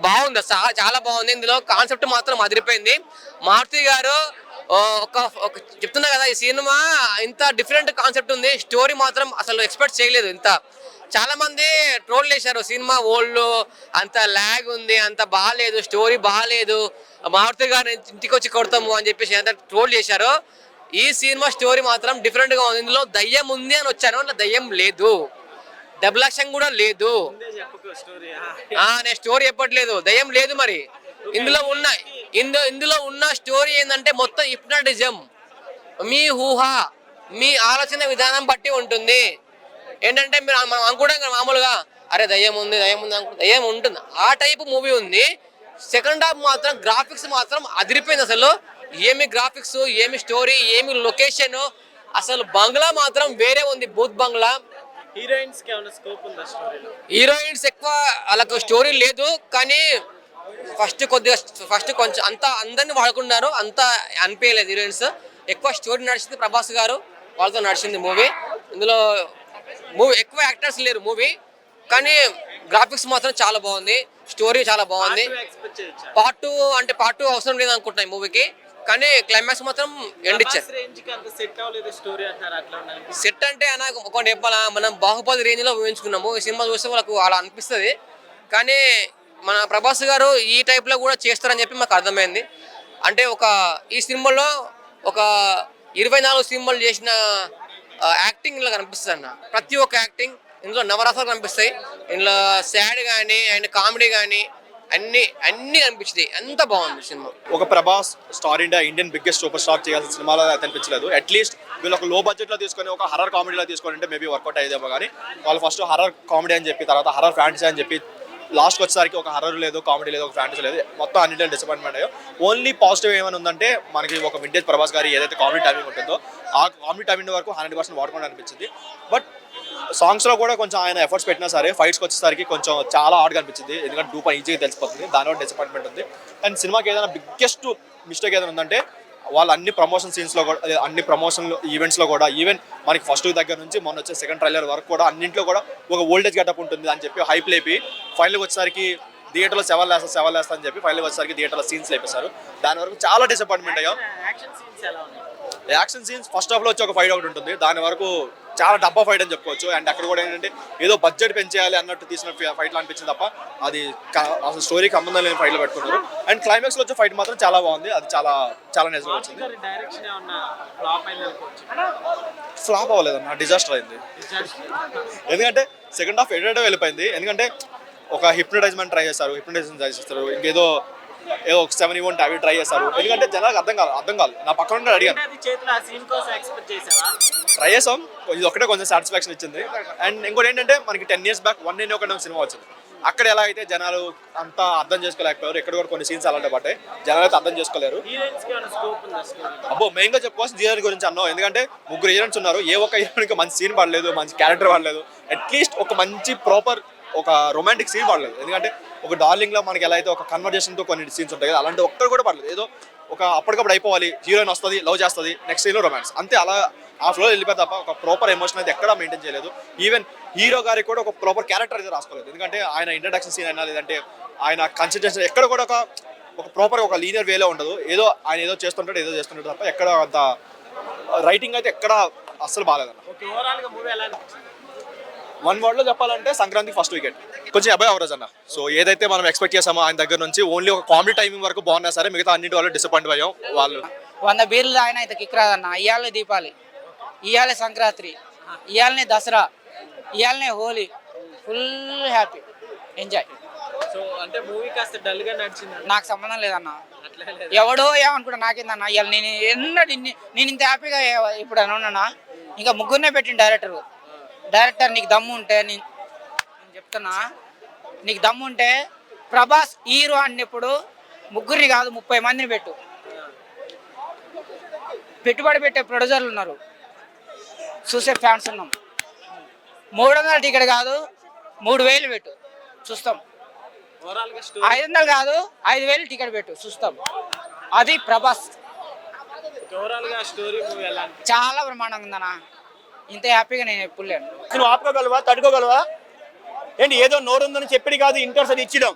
బాగుంది, చాలా బాగుంది. ఇందులో కాన్సెప్ట్ మాత్రం అదిరిపోయింది. మారుతి గారు ఒక చెప్తున్నా కదా, ఈ సినిమా ఇంత డిఫరెంట్ కాన్సెప్ట్ ఉంది. స్టోరీ మాత్రం అసలు ఎక్స్పెక్ట్ చేయలేదు. ఇంత చాలా మంది ట్రోల్ చేశారు, సినిమా ఓల్డ్, అంత ల్యాగ్ ఉంది, అంత బాగాలేదు, స్టోరీ బాగాలేదు, మారుతి గారు ఇంటికి వచ్చి కొడతాము అని చెప్పేసి అంత ట్రోల్ చేశారు. ఈ సినిమా స్టోరీ మాత్రం డిఫరెంట్ గా ఉంది. ఇందులో దయ్యం ఉంది అని వచ్చాను, అలా దయ్యం లేదు, డబుల్ యాక్షన్ కూడా లేదు. నేను స్టోరీ చెప్పట్లేదు, దయ్యం లేదు. మరి ఇందులో ఉన్న స్టోరీ ఏంటంటే మొత్తం హిప్నటిజం, మీ ఊహ, మీ ఆలోచన విధానం బట్టి ఉంటుంది. ఏంటంటే మీరు మనం అనుకుంటాం కదా మామూలుగా, అరే దయ్యం ఉంది దయ్యం ఉంటుంది, ఆ టైపు మూవీ ఉంది. సెకండ్ హాఫ్ మాత్రం గ్రాఫిక్స్ మాత్రం అదిరిపోయింది. అసలు ఏమి గ్రాఫిక్స్, ఏమి స్టోరీ, ఏమి లొకేషన్, అసలు బంగ్లా మాత్రం వేరే ఉంది, బూత్ బంగ్లా. హీరోయిన్స్ ఎక్కువ వాళ్ళకు స్టోరీ లేదు, కానీ ఫస్ట్ కొంచెం అంతా అందరిని వాడుకున్నారు, అంతా అనిపించలేదు. హీరోయిన్స్ ఎక్కువ స్టోరీ నడిచింది ప్రభాస్ గారు వాళ్ళతో నడిచింది మూవీ. ఇందులో ఎక్కువ యాక్టర్స్ లేరు మూవీ, కానీ గ్రాఫిక్స్ మాత్రం చాలా బాగుంది, స్టోరీ చాలా బాగుంది. పార్ట్ 2 అవసరం లేదు అనుకుంటున్నాయి మూవీకి, కానీ క్లైమాక్స్ మాత్రం ఎండ్ ఇచ్చారు. సెట్ అంటే అన్న ఒకటి చెప్పాలా, మనం బాహుబలి రేంజ్ లో ఊహించుకున్నాము. ఈ సినిమా చూస్తే వాళ్ళకు అలా అనిపిస్తుంది, కానీ మన ప్రభాస్ గారు ఈ టైప్ లో కూడా చేస్తారని చెప్పి మాకు అర్థమైంది. అంటే ఈ సినిమాలో ఒక 24 సినిమాలు చేసిన యాక్టింగ్ ఇలా కనిపిస్తుంది అన్న. ప్రతి ఒక్క యాక్టింగ్ ఇందులో నవరసాలు కనిపిస్తాయి. ఇందులో సాడ్ కానీ అండ్ కామెడీ కానీ అన్ని కనిపించింది. అంత బాగుంది సినిమా. ఒక Prabhas star Indian biggest super star చేయాల్సిన సినిమాలో అనిపించలేదు. అట్లీస్ట్ వీళ్ళు ఒక లో బడ్జెట్ లో తీసుకొని ఒక హర్రర్ కామెడీలో తీసుకొని అంటే మేబీ వర్కౌట్ అయ్యేదేమో, కానీ వాళ్ళు ఫస్ట్ హర్రర్ కామెడీ అని చెప్పి, తర్వాత హర్రర్ ఫ్యాంటసీ అని చెప్పి, లాస్ట్కి వచ్చేసరికి ఒక హర్రర్ లేదు, కామెడీ లేదు, ఒక ఫ్యాంటసీ లేదు, మొత్తం అన్నింటిలో డిసప్పాయింట్మెంట్ అయ్యో. ఓన్లీ పాజిటివ్ ఏమైనా ఉందంటే మనకి ఒక వింటేజ్ ప్రభాస్ గారి ఏదైతే కామెడీ టైమింగ్ ఉంటుందో ఆ కామెడీ టైమింగ్ వరకు 100% వాడుకోవడం అనిపించింది. బట్ సాంగ్స్లో కూడా కొంచెం ఆయన ఎఫర్ట్స్ పెట్టినా సరే ఫైట్స్కి వచ్చేసరికి కొంచెం చాలా హార్డ్గా అనిపించింది. ఎందుకంటే 2 ఈజీగా తెలిసిపోతుంది, దానివల్ల డిసప్పాయింట్మెంట్ ఉంది. అండ్ సినిమాకి ఏదైనా బిగ్గెస్ట్ మిస్టేక్ ఏదైనా ఉందంటే వాళ్ళు అన్ని ప్రమోషన్ సీన్స్లో కూడా, అన్ని ప్రమోషన్ ఈవెంట్స్లో కూడా, ఈవెన్ మనకి ఫస్ట్ దగ్గర నుంచి మొన్న వచ్చే సెకండ్ ట్రైలర్ వరకు కూడా అన్నింటిలో కూడా ఒక ఓల్డేజ్ గెటప్ ఉంటుంది అని చెప్పి హైప్ లేపి ఫైనల్కి వచ్చేసరికి థియేటర్లో సెవెన్ వేస్తా అని చెప్పి ఫైనల్కి వచ్చేసరికి థియేటర్లో సీన్స్ లేపేశారు. దాని వరకు చాలా డిసప్పాయింట్మెంట్ అయ్యాం. యాక్షన్ సీన్స్ ఫస్ట్ హాఫ్లో వచ్చి ఒక ఫైట్ ఒకటి ఉంటుంది, దాని వరకు చాలా డబ్బా ఫైట్ అని చెప్పుకోవచ్చు. అండ్ అక్కడ కూడా ఏంటంటే ఏదో బడ్జెట్ పెంచేయాలి అన్నట్టు తీసిన ఫైట్లు అనిపించింది తప్ప అది అసలు స్టోరీకి సంబంధం లేని ఫైట్లు పెట్టుకున్నారు. అండ్ క్లైమాక్స్లో వచ్చే ఫైట్ మాత్రం చాలా బాగుంది, అది చాలా చాలా నిజంగా వచ్చింది. ఫ్లాప్ అవ్వలేదన్న, డిజాస్టర్ అయింది. ఎందుకంటే సెకండ్ హాఫ్ ఎడిట్ వెళ్ళిపోయింది. ఎందుకంటే ఒక హిప్నటైజ్మెంట్ ట్రై చేస్తారు, ఇంకేదో ఒక 7 ఈవెంట్ అవి ట్రై చేస్తారు. ఎందుకంటే జనాలకు అర్థం కాదు. నా పక్కన అడిగాను, ట్రై చేసాం, ఇది ఒకటే కొంచెం సాటిస్ఫాక్షన్ ఇచ్చింది. అండ్ ఇంకోటి ఏంటంటే మనకి 10 years బ్యాక్ 1 నేను ఒక సినిమా వచ్చింది, అక్కడ ఎలా అయితే జనాలు అంతా అర్థం చేసుకోలేకపోయారు, ఎక్కడ కూడా కొన్ని సీన్స్ అలాంటి పట్టాయి, జనాలు అయితే అర్థం చేసుకోలేరు. మెయిన్గా చెప్పుకోవాల్సిన హీరోయిన్ గురించి అన్నాం. ఎందుకంటే 3 హీరోయిన్స్ ఉన్నారు, ఏ ఒక్క హీరోయిన్కి మంచి సీన్ పడలేదు, మంచి క్యారెక్టర్ పడలేదు, అట్లీస్ట్ ఒక మంచి ప్రాపర్ ఒక రొమాంటిక్ సీన్ పడలేదు. ఎందుకంటే ఒక డార్లింగ్లో మనకి ఎలా అయితే ఒక కన్వర్జేషన్తో కొన్ని సీన్స్ ఉంటాయి కదా, అలాంటి ఒక్కరు కూడా పడలేదు. ఏదో ఒక అప్పటికప్పుడు అయిపోవాలి, హీరోయిన్ వస్తుంది, లవ్ చేస్తుంది, నెక్స్ట్ సీన్లో రొమాన్స్, అంతే. అలా ఆ ఫ్లో వెళ్ళిపోయి తప్ప ఒక ప్రాపర్ ఎమోషన్ అయితే ఎక్కడా మెయింటైన్ చేయలేదు. ఈవెన్ హీరో గారికి కూడా ఒక ప్రాపర్ క్యారెక్టర్ అయితే రాసుకోలేదు. ఎందుకంటే ఆయన ఇంట్రడక్షన్ సీన్ అయినా లేదంటే ఆయన కన్సిడరేషన్ ఎక్కడ కూడా ఒక ప్రాపర్ ఒక లీనియర్ వేలో ఉండదు. ఏదో ఆయన ఏదో చేస్తుంటాడు తప్ప ఎక్కడ అంత రైటింగ్ అయితే ఎక్కడ అస్సలు బాగాలేదన్న. 1 word లో చెప్పాలంటే సంక్రాంతి ఫస్ట్ వికెట్ కొంచెం అబౌవ్ యావరేజ్ అన్న. సో ఏదైతే మనం ఎక్స్పెక్ట్ చేసామో ఆయన దగ్గర నుంచి ఓన్లీ ఒక కామెడీ టైమింగ్ వరకు బాగున్నా సరే మిగతా అన్నింటి వాళ్ళు డిసప్పాయింట్ అయ్యాం. వాళ్ళు 100 బీర్లు ఆయన అయితే కిక్ రాదన్న. ఇవాళ దీపావళి, ఇవాళ సంక్రాంతి, ఇవాళనే దసరా, ఇవాళనే Holi, full happy enjoy. So అంటే మూవీ కాస్త డల్ గా నడిచింది, నాకు సంబంధం లేదన్న. ఎవడో ఏమనుకుంటా నాకేందన్న. ఇవాళ నేను ఇంత హ్యాపీగా ఇప్పుడు అనున్నా. ఇంకా 3 పెట్టిన డైరెక్టర్ నీకు దమ్ము ఉంటే, నేను చెప్తున్నా, నీకు దమ్ము ఉంటే ప్రభాస్ హీరో అన్నప్పుడు 3 కాదు 30 మందిని పెట్టు. పెట్టుబడి పెట్టే ప్రొడ్యూసర్లు ఉన్నారు, చూసే ఫ్యాన్స్ ఉన్నాం. 300 టికెట్ కాదు 3000 పెట్టు, చూస్తాం. 500 కాదు 5000 టికెట్ పెట్టు, చూస్తాం. అది ప్రభాస్. చాలా బ్రహ్మాండంగా ఉందన్నా. ఇంత హ్యాపీగా నేను ఎప్పుడు లేను. నువ్వు ఆపుకోగలవా, తట్టుకోగలవా? ఏంటి ఏదో నోరుందని చెప్పి కాదు ఇంటర్స్ అది ఇచ్చినాం.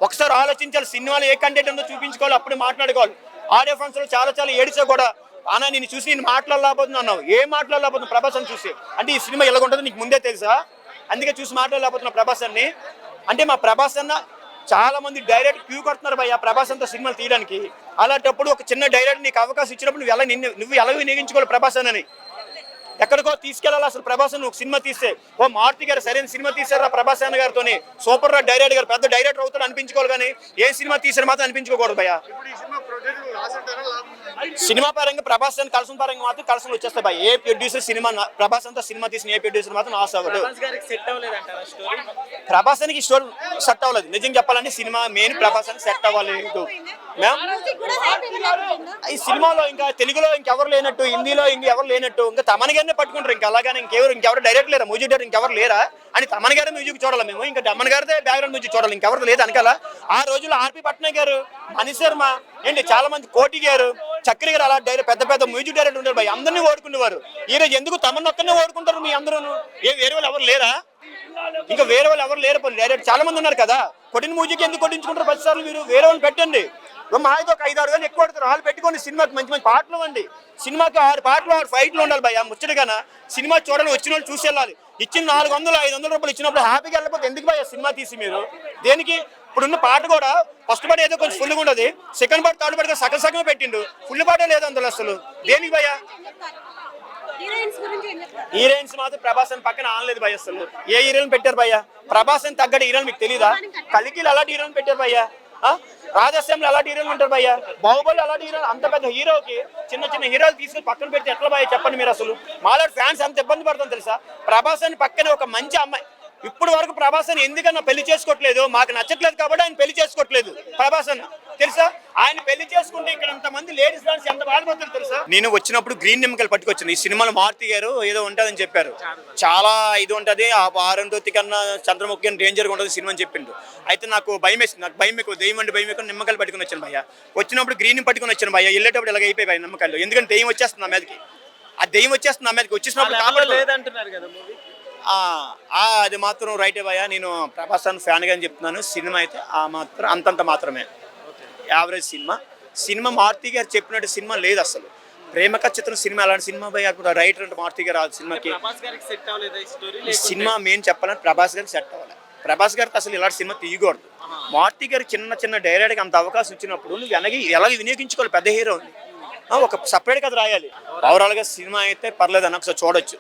ఒకసారి ఆలోచించాలి, సినిమాలో ఏ కంటెంట్ ఉందో చూపించుకోవాలి, అప్పుడు మాట్లాడుకోవాలి. ఆడియో ఫంక్షన్ లో చాలా చాలా ఏడిచా కూడా, అన్న నేను చూసి నేను మాట్లాడలేకపోతున్నా అన్నావు. ఏం మాట్లాడలేకపోతున్నా ప్రభాస్ అని చూసి? అంటే ఈ సినిమా ఎలాగుంటుందో నీకు ముందే తెలుసా? అందుకే చూసి మాట్లాడలేకపోతున్నా ప్రభాస్ అన్ని. అంటే మా ప్రభాస్ అన్న చాలా మంది డైరెక్ట్ క్యూ కొడుతున్నారు భయ్య ప్రభాస్ అంతా సినిమాలు తీయడానికి. అలాంటప్పుడు ఒక చిన్న డైరెక్ట్ నీకు అవకాశం ఇచ్చినప్పుడు నువ్వు ఎలా వినియోగించుకోవాలి ప్రభాస్ అని? ఎక్కడికో తీసుకెళ్ళాలి అసలు ప్రభాస్ నువ్వు సినిమా తీస్తే. ఓ మారుతి గారు సరైన సినిమా తీసారా ప్రభాస్ అన్న గారితో, సూపర్ రా డైరెక్టర్ గారు, పెద్ద డైరెక్టర్ అవుతాడు అనిపించుకోవాలి, కానీ ఏ సినిమా తీసారు మాత్రం అనిపించుకోకూడదు భయ్య. సినిమా పరంగా ప్రభాస్ అని కలసం పరంగా మాత్రం కలసం వచ్చేస్తాయి భయ్య. ఏ ప్రొడ్యూసర్ సినిమా ప్రభాస్ అంతా సినిమా తీసిన ఏ ప్రొడ్యూసర్ మాత్రం లాస్ అవ్వడు. ప్రభాస్ అని స్టోరీ సెట్ అవ్వలేదు నిజంగా చెప్పాలంటే. సినిమా మెయిన్ ప్రభాస్ అని సెట్ అవ్వలేదు మ్యామ్. ఈ సినిమాలో ఇంకా తెలుగులో ఇంకెవరు లేనట్టు, హిందీలో ఇంకెవరు లేనట్టు, ఇంకా తమన్ గారినే పట్టుకుంటారు. ఇంకా అలాగానే ఇంకెవరు డైరెక్ట్ లేరా, మ్యూజిక్ డైరెక్టర్ ఇంకెవరు లేరా అని తమన్ గారి మ్యూజిక్ చూడాలి మేము. ఇంకా తమన్ గారిదే బ్యాక్గ్రౌండ్ మ్యూజిక్ చూడాలి, ఇంకెవరిది లేదు అనకాల. ఆ రోజుల్లో ఆర్పి పట్నాయక్ గారు, మనీష్ శర్మ ఏంటి చాలా మంది, కోటి గారు, చక్రి గారు, అలా పెద్ద పెద్ద మ్యూజిక్ డైరెక్టర్ ఉంటారు భయ్, అందరినీ ఓడుకునేవారు. ఈ రోజు ఎందుకు తమన్ ఒక్కనే ఓడుకుంటారు మీ అందరూ? వేరే వాళ్ళు ఎవరు లేరా? ఇంకా వేరే వాళ్ళు ఎవరు లేరు, డైరెక్ట్ చాలా మంది ఉన్నారు కదా. కొట్టిన మ్యూజిక్ ఎందుకు కొట్టించుకుంటారు 10 సార్లు? మీరు వేరే వాళ్ళని పెట్టండి. మా అయితే ఒక 5-6 వేలు ఎక్కువ పడతారు, వాళ్ళు పెట్టుకోండి. సినిమాకి మంచి మంచి పాటలు అండి. సినిమాకి 6 పాటలు 6 ఫైట్లు ఉండాలి భయ్య ముచ్చటగానా. సినిమా చూడాలి, వచ్చిన వాళ్ళు చూసి వెళ్ళాలి. ఇచ్చిన 400-500 రూపాయలు ఇచ్చినప్పుడు హ్యాపీగా వెళ్ళకపోతే ఎందుకు భయ్య సినిమా తీసి మీరు? దేనికి? ఇప్పుడున్న పాట కూడా ఫస్ట్ పాట ఏదో కొంచెం ఫుల్గా ఉండదు, సెకండ్ పాట థర్డ్ పాట సగం సగమే పెట్టిండు, ఫుల్ పాటే లేదు అందులో అసలు. దేనికి భయ్య? హీరోయిన్స్ మాత్రం ప్రభాస్ అని పక్కన ఆనలేదు భయ్య అసలు. ఏ హీరోయిన్ పెట్టారు భయ్య? ప్రభాస్ అని తగ్గట్టు హీరోయిన్ మీకు తెలీదా? కలికిలు అలాంటి హీరోయిన్ పెట్టారు భయ్య, రాజస్థాన్లో అలాంటి హీరోలు ఉంటారు భయ్య, బాహుబలి అలాంటి హీరోలు. అంత పెద్ద హీరోకి చిన్న చిన్న హీరోలు తీసుకొని పక్కన పెడితే ఎట్లా భయ్య చెప్పండి మీరు? అసలు మాలాంటి ఫ్యాన్స్ అంత ఇబ్బంది పడతాం తెలుసా? ప్రభాస్ అని పక్కనే ఒక మంచి అమ్మాయి, ఇప్పుడు వరకు ప్రభాస్ అని ఎందుకన్నా పెళ్లి చేసుకోవట్లేదు? మాకు నచ్చట్లేదు కాబట్టి ఆయన పెళ్లి చేసుకోవట్లేదు ప్రభాస్ అన్న, తెలుసా? ఆయన పెళ్లి చేసుకుంటే ఇక్కడ అంతమంది లేడీస్ ఫ్యాన్స్ ఎంత బాధపడతారు తెలుసా? నేను వచ్చినప్పుడు గ్రీన్ నిమ్మకాయలు పట్టుకొచ్చాను. ఈ సినిమాలో మారుతి గారు ఏదో ఉంటుందని చెప్పారు, చాలా ఇది ఉంటుంది, ఆ ఆరంతోతి కన్నా చంద్రముఖి అని డేంజర్గా ఉంటుంది సినిమా అని చెప్పిండు. అయితే నాకు భయం వేసింది, నాకు భయం ఎక్కువ, దెయ్యం అంటే భయం ఎక్కువ. నిమ్మకాయలు పట్టుకుని వచ్చాను భయ్య. వచ్చినప్పుడు గ్రీన్ పట్టుకుని వచ్చాను భయ్య, వెళ్ళేటప్పుడు ఇలాగ అయిపోయి భయ నిమ్మకాయలు, ఎందుకంటే దెయ్యం వచ్చేస్తుంది నా మీదకి. ఆ దెయ్యం వచ్చేస్తుంది నా మీదకి, వచ్చేసినప్పుడు లేదంటున్నారు కదా మూవీ. అది మాత్రం రైటే భయ్య. నేను ప్రభాస్ ఫ్యాన్గా అని చెప్తున్నాను. సినిమా అయితే ఆ మాత్రం అంతంత మాత్రమే, యావరేజ్ సినిమా. మారుతి గారు చెప్పినట్టు సినిమా లేదు అసలు. ప్రేమ చిత్రం సినిమా అలాంటి సినిమా భయ్య. ఇప్పుడు రైటర్ అంటే మారుతి గారు ఆ సినిమాకి. సినిమా మెయిన్ చెప్పాలంటే ప్రభాస్ గారికి సెట్ అవ్వాలి. ప్రభాస్ గారికి అసలు ఇలాంటి సినిమా తీయకూడదు. మారుతి గారికి చిన్న డైరెక్ట్గా అంత అవకాశం ఇచ్చినప్పుడు నువ్వు ఎలా వినియోగించుకోవాలి? పెద్ద హీరోని ఒక సపరేట్ కథ రాయాలి. ఓవరాల్గా సినిమా అయితే పర్లేదు అన్న, ఒకసారి చూడొచ్చు.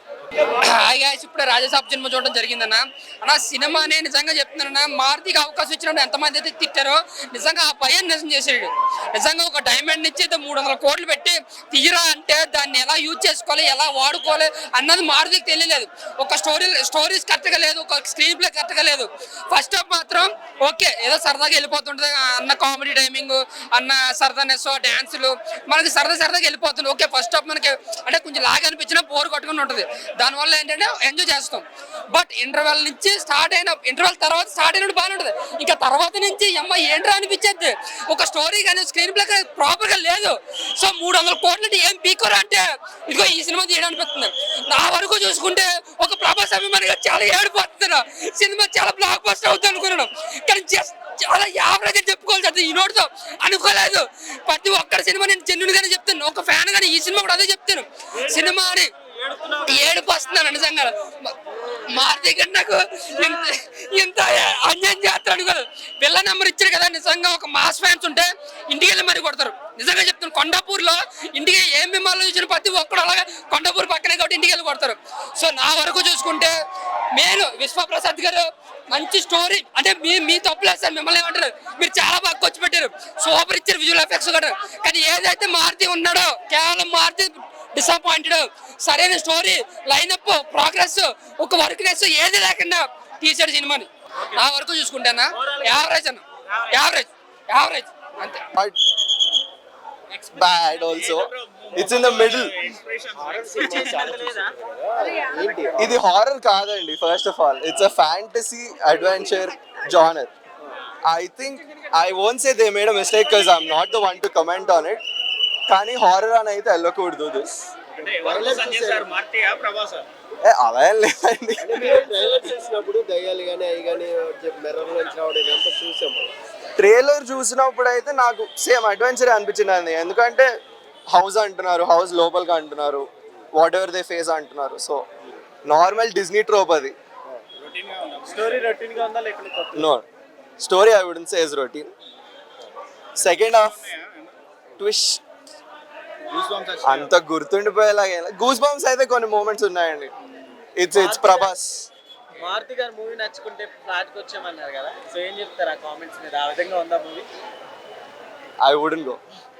ఇప్పుడు రాజసాబ్ సినిమా చూడడం జరిగిందన్న. అన్న సినిమానే నిజంగా చెప్తున్నానన్న, మారుతికి అవకాశం ఇచ్చినప్పుడు ఎంతమంది అయితే తిట్టారో నిజంగా ఆ భయం నిజం చేసాడు. నిజంగా ఒక డైమండ్ నుంచి 300 కోట్లు పెట్టి తీయరా అంటే దాన్ని ఎలా యూజ్ చేసుకోవాలి, ఎలా వాడుకోవాలి అన్నది మారుతికి తెలియలేదు. ఒక స్టోరీస్ కరెక్ట్గా లేదు, ఒక స్క్రీన్ ప్లే కరెక్ట్గా లేదు. ఫస్ట్ హాఫ్ మాత్రం ఓకే, ఏదో సరదాగా వెళ్ళిపోతుంటుంది అన్న, కామెడీ టైమింగ్ అన్న, సరదానెస్ డ్యాన్సులు మనకి సరదాగా వెళ్ళిపోతుంది. ఓకే ఫస్ట్ హాఫ్ మనకి అంటే కొంచెం లాగా అనిపించినా బోర్ కొట్టుకుని ఉంటుంది, దానివల్ల ఏంటంటే ఎంజాయ్ చేస్తాం. బట్ ఇంటర్వెల్ తర్వాత స్టార్ట్ అయినప్పుడు బాగానే ఉంటుంది, ఇంకా తర్వాత నుంచి అమ్మ ఏంట్రా అనిపించేది. ఒక స్టోరీ కానీ స్క్రీన్ ప్లే కానీ ప్రాపర్గా లేదు. సో 300 కోట్లు ఏం పీకోరా అంటే ఇదిగో ఈ సినిమా తీయడం అనిపిస్తుంది. నా వరకు చూసుకుంటే ఒక ప్రభాస్ అభిమానిగా చాలా ఏడిపోతున్నా, సినిమా చాలా బ్లాక్ బస్టర్ అవుతుంది అనుకున్నాను, కానీ చాలా యావరేజ్ చెప్పుకోవాలి ఈ నోటితో అనుకోలేదు. ప్రతి ఒక్కరి సినిమా నేను జెన్యూన్ గానే చెప్తాను, ఒక ఫ్యాన్ గానీ ఈ సినిమా కూడా అదే చెప్తాను. సినిమా అని ఏడుపు వస్తున్నాను నిజంగా. మారుతి గారు నాకు ఇంత అన్యాయం చేస్తాడు కదా. పిల్ల నెంబర్ ఇచ్చారు కదా, నిజంగా ఒక మాస్ ఫ్యాన్స్ ఉంటే ఇంటికి వెళ్ళి మరీ కొడతారు. నిజంగా చెప్తాను, కొండాపూర్లో ఇంటికి ఏం మిమ్మల్ని చూసిన ప్రతి ఒక్కడు అలాగే కొండాపూర్ పక్కనే కాబట్టి ఇంటికి వెళ్ళి కొడతారు. సో నా వరకు చూసుకుంటే నేను విశ్వప్రసాద్ గారు మంచి స్టోరీ అంటే మీ తప్పులేదు సార్, మిమ్మల్ని ఏమంటారు, మీరు చాలా బాగా ఖర్చు పెట్టారు, సూపర్ ఇచ్చారు విజువల్ ఎఫెక్ట్స్ కూడా. కానీ ఏదైతే మారుతి ఉన్నాడో కేవలం మారుతి డిసప్పాయింటెడ్. సరైన స్టోరీ, లైనప్, ప్రోగ్రెస్, ఒక వర్క్నెస్ ఏది లేకుండా తీసాడు సినిమాని. నా వరకు చూసుకుంటానా యావరేజ్ అన్న, యావరేజ్ అంతే. Bad also. It's in the middle. ఇది హారర్ కాదండి. First of all it's a fantasy adventure genre. I think I won't say they made a mistake because I'm not the one to comment on it. కానీ horror అని అయితే వెళ్ళకూడదు this. అలా ఏం లేదండి. Trailer చేసినప్పుడు దయ్యాలు కానీ అవి కానీ మిర్రర్ నుంచి రావడం ఇదంతా చూసాము. ట్రైలర్ చూసినప్పుడు అయితే నాకు సేమ్ అడ్వెంచర్ అనిపించింది, ఎందుకంటే హౌస్ అంటున్నారు, హౌస్ లోపలికి అంటున్నారు, వాట్ ఎవర్ దే ఫేస్ అంటున్నారు. సో నార్మల్ డిజ్నీ ట్రోప్ అది. స్టోరీ రొటీన్ గా ఉందా లేకపోతే కొత్త no story I wouldn't say is routine. Second half twist అంత గుర్తుండిపోయేలాగా గూస్ బంప్స్ అయితే కొన్ని మూమెంట్స్ ఉన్నాయండి. ఇట్స్ ప్రభాస్. మారుతి గారు మూవీ నచ్చుకుంటే ఫ్లాట్కి వచ్చామన్నారు కదా, సో ఏం చెప్తారు ఆ కామెంట్స్ మీద? ఆ విధంగా ఉందా మూవీ? I wouldn't go.